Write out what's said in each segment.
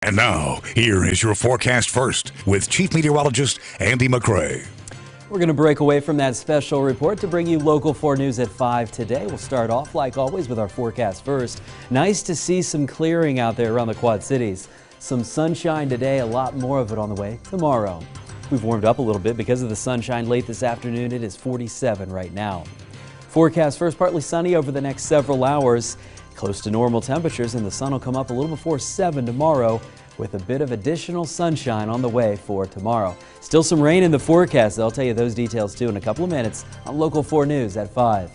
And now, here is your forecast first with Chief Meteorologist Andy McCray. We're going to break away from that special report to bring you Local 4 News at 5 today. We'll start off, like always, with our forecast first. Nice to see some clearing out there around the Quad Cities. Some sunshine today, a lot more of it on the way tomorrow. We've warmed up a little bit because of the sunshine late this afternoon. It is 47 right now. Forecast first, partly sunny over the next several hours. Close to normal temperatures, and the sun will come up a little before 7 tomorrow with a bit of additional sunshine on the way for tomorrow. Still some rain in the forecast. I'll tell you those details too in a couple of minutes on Local 4 News at 5.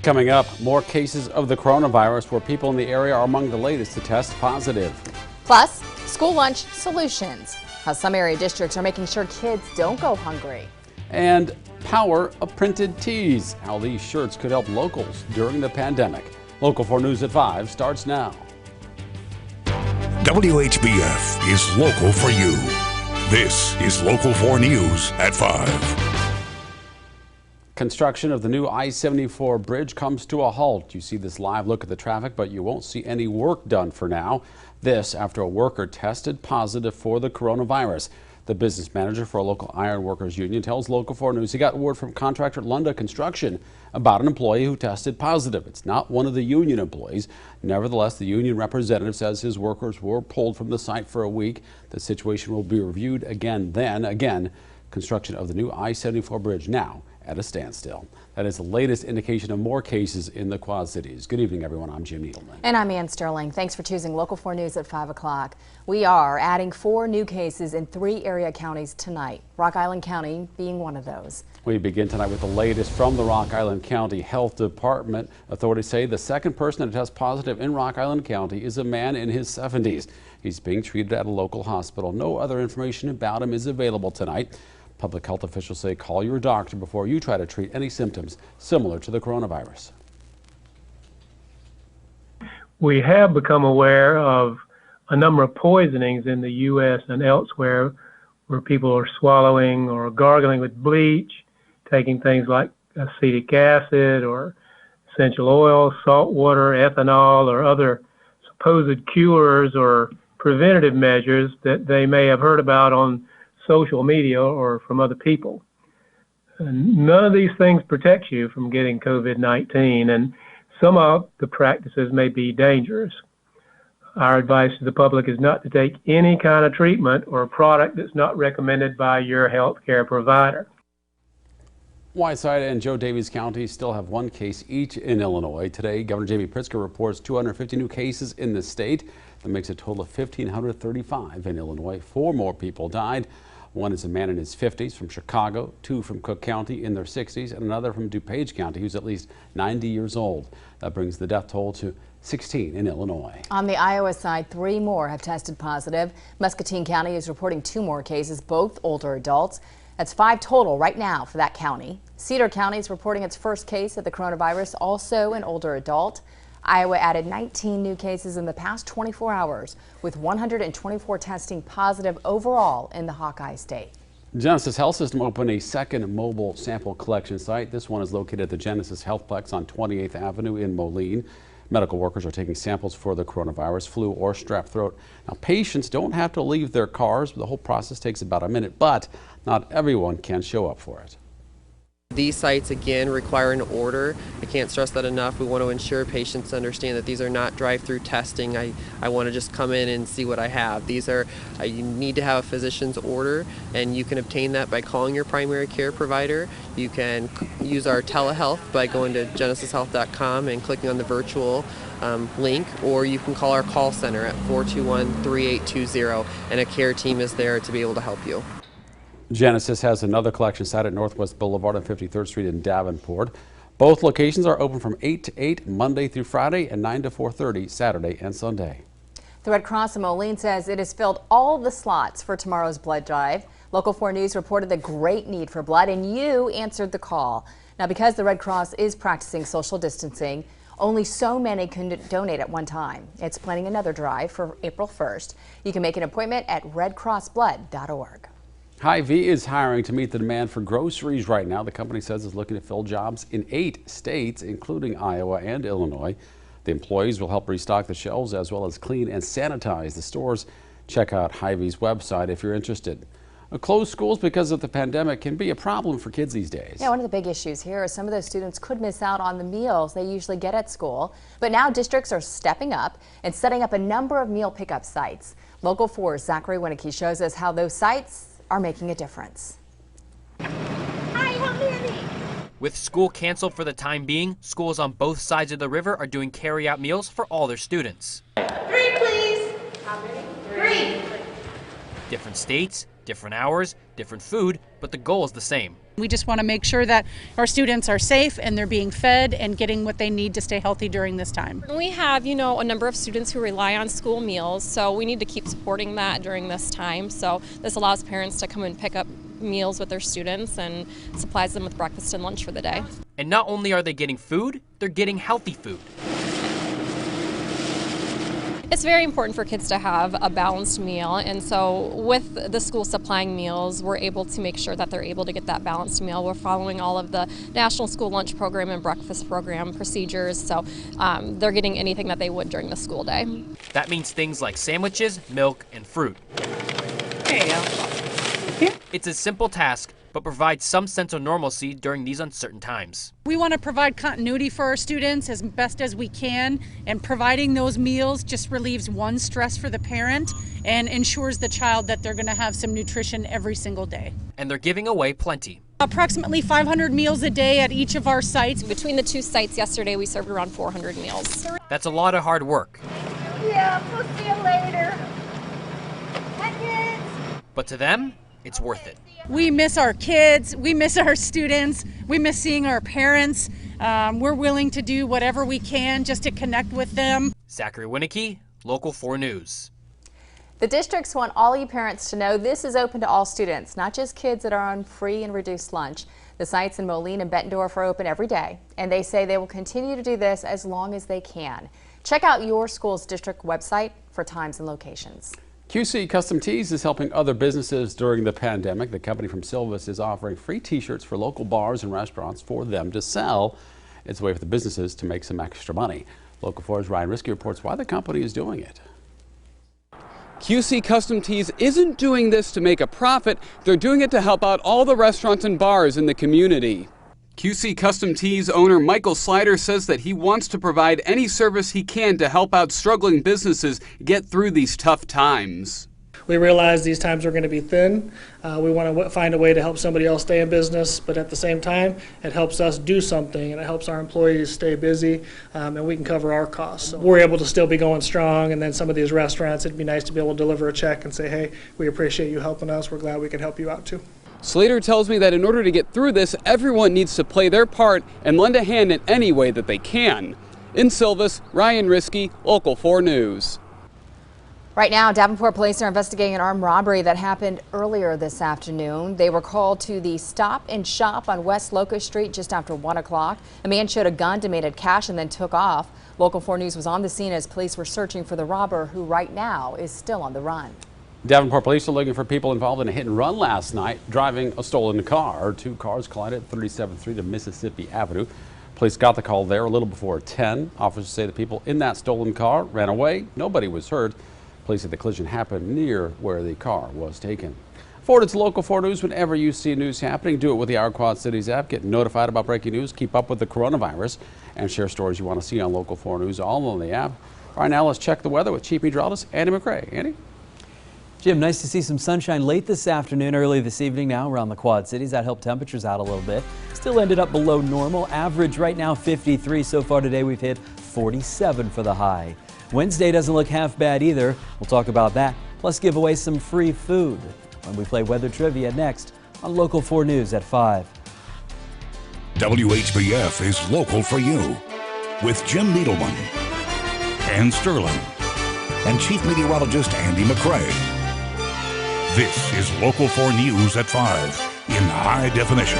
Coming up, more cases of the coronavirus where people in the area are among the latest to test positive. Plus, school lunch solutions. How some area districts are making sure kids don't go hungry. And power of printed tees, how these shirts could help locals during the pandemic. Local 4 News at 5 starts now. WHBF is local for you. This is Local 4 News at 5. Construction of the new I-74 bridge comes to a halt. You see this live look at the traffic, but you won't see any work done for now. This after a worker tested positive for the coronavirus. The business manager for a local iron workers union tells Local 4 News he got word from contractor Lunda Construction about an employee who tested positive. It's not one of the union employees. Nevertheless, the union representative says his workers were pulled from the site for a week. The situation will be reviewed again. Construction of the new I-74 bridge now at a standstill. That is the latest indication of more cases in the Quad Cities. Good evening, everyone. I'm Jim Needleman. And I'm Ann Sterling. Thanks for choosing Local 4 News at 5 o'clock. We are adding 4 new cases in 3 area counties tonight, Rock Island County being one of those. We begin tonight with the latest from the Rock Island County Health Department. Authorities say the second person to test positive in Rock Island County is a man in his 70s. He's being treated at a local hospital. No other information about him is available tonight. Public health officials say call your doctor before you try to treat any symptoms similar to the coronavirus. We have become aware of a number of poisonings in the U.S. and elsewhere where people are swallowing or gargling with bleach, taking things like acetic acid or essential oil, salt water, ethanol, or other supposed cures or preventative measures that they may have heard about on social media or from other people. And none of these things protect you from getting COVID-19, and some of the practices may be dangerous. Our advice to the public is not to take any kind of treatment or product that's not recommended by your health care provider. Whiteside and Joe Daviess counties still have 1 case each in Illinois. Today, Governor J.B. Pritzker reports 250 new cases in the state. That makes a total of 1,535 in Illinois. 4 more people died. One is a man in his 50s from Chicago, 2 from Cook County in their 60s, and another from DuPage County who's at least 90 years old. That brings the death toll to 16 in Illinois. On the Iowa side, 3 more have tested positive. Muscatine County is reporting 2 more cases, both older adults. That's 5 total right now for that county. Cedar County is reporting its first case of the coronavirus, also an older adult. Iowa added 19 new cases in the past 24 hours, with 124 testing positive overall in the Hawkeye State. Genesis Health System opened a second mobile sample collection site. This one is located at the Genesis Healthplex on 28th Avenue in Moline. Medical workers are taking samples for the coronavirus, flu, or strep throat. Now, patients don't have to leave their cars. The whole process takes about a minute, but not everyone can show up for it. These sites, again, require an order. I can't stress that enough. We want to ensure patients understand that these are not drive-through testing. I want to just come in and see what I have. These are, you need to have a physician's order, and you can obtain that by calling your primary care provider. You can use our telehealth by going to genesishealth.com and clicking on the virtual link, or you can call our call center at 421-3820, and a care team is there to be able to help you. Genesis has another collection site at Northwest Boulevard on 53rd Street in Davenport. Both locations are open from 8 to 8 Monday through Friday and 9 to 4:30 Saturday and Sunday. The Red Cross in Moline says it has filled all the slots for tomorrow's blood drive. Local 4 News reported the great need for blood, and you answered the call. Now, because the Red Cross is practicing social distancing, only so many can donate at one time. It's planning another drive for April 1st. You can make an appointment at redcrossblood.org. Hy-Vee is hiring to meet the demand for groceries right now. The company says it's looking to fill jobs in 8 states, including Iowa and Illinois. The employees will help restock the shelves as well as clean and sanitize the stores. Check out Hy-Vee's website if you're interested. Closed schools because of the pandemic can be a problem for kids these days. Yeah, one of the big issues here is some of those students could miss out on the meals they usually get at school. But now districts are stepping up and setting up a number of meal pickup sites. Local 4's Zachary Winnecke shows us how those sites are making a difference. With school canceled for the time being, schools on both sides of the river are doing carry-out meals for all their students. 3, please. How many? 3. Different states, different hours, different food, but the goal is the same. We just want to make sure that our students are safe and they're being fed and getting what they need to stay healthy during this time. We have, a number of students who rely on school meals, so we need to keep supporting that during this time. So this allows parents to come and pick up meals with their students and supplies them with breakfast and lunch for the day. And not only are they getting food, they're getting healthy food. It's very important for kids to have a balanced meal, and so with the school supplying meals, we're able to make sure that they're able to get that balanced meal. We're following all of the National School Lunch Program and Breakfast Program procedures, so they're getting anything that they would during the school day. That means things like sandwiches, milk, and fruit. There you go. It's a simple task, but provides some sense of normalcy during these uncertain times. We want to provide continuity for our students as best as we can, and providing those meals just relieves one stress for the parent and ensures the child that they're going to have some nutrition every single day. And they're giving away plenty. Approximately 500 meals a day at each of our sites. Between the two sites yesterday, we served around 400 meals. That's a lot of hard work. Yeah, we'll see you later. Bye, kids. But to them, it's worth it. We miss our kids, we miss our students, we miss seeing our parents. We're willing to do whatever we can just to connect with them. Zachary Winnecke, Local 4 News. The districts want all you parents to know this is open to all students, not just kids that are on free and reduced lunch. The sites in Moline and Bettendorf are open every day, and they say they will continue to do this as long as they can. Check out your school's district website for times and locations. QC Custom Tees is helping other businesses during the pandemic. The company from Silvis is offering free t-shirts for local bars and restaurants for them to sell. It's a way for the businesses to make some extra money. Local 4's Ryan Risky reports why the company is doing it. QC Custom Tees isn't doing this to make a profit. They're doing it to help out all the restaurants and bars in the community. QC Custom Tees owner Michael Slider says that he wants to provide any service he can to help out struggling businesses get through these tough times. We realize these times are going to be thin. We want to find a way to help somebody else stay in business, but at the same time, it helps us do something, and it helps our employees stay busy, and we can cover our costs. So we're able to still be going strong, and then some of these restaurants, it'd be nice to be able to deliver a check and say, hey, we appreciate you helping us. We're glad we can help you out too. Slater tells me that in order to get through this, everyone needs to play their part and lend a hand in any way that they can. In Silvis, Ryan Risky, Local 4 News. Right now, Davenport police are investigating an armed robbery that happened earlier this afternoon. They were called to the Stop and Shop on West Locust Street just after 1 o'clock. A man showed a gun, demanded cash, and then took off. Local 4 News was on the scene as police were searching for the robber, who right now is still on the run. Davenport police are looking for people involved in a hit and run last night, driving a stolen car. Two cars collided at 37th Street and Mississippi Avenue. Police got the call there a little before 10. Officers say the people in that stolen car ran away. Nobody was hurt. Police say the collision happened near where the car was taken. Forward to Local 4 News whenever you see news happening. Do it with the Our Quad Cities app. Get notified about breaking news. Keep up with the coronavirus and share stories you want to see on Local 4 News, all on the app. All right, now let's check the weather with Chief Meteorologist Andy McCrae. Andy? Jim, nice to see some sunshine late this afternoon, early this evening now around the Quad Cities. That helped temperatures out a little bit. Still ended up below normal. Average right now 53. So far today we've hit 47 for the high. Wednesday doesn't look half bad either. We'll talk about that, plus give away some free food when we play weather trivia next on Local 4 News at 5. WHBF is local for you with Jim Needleman, Ann Sterling, and Chief Meteorologist Andy McCrae. This is Local 4 News at 5 in high definition.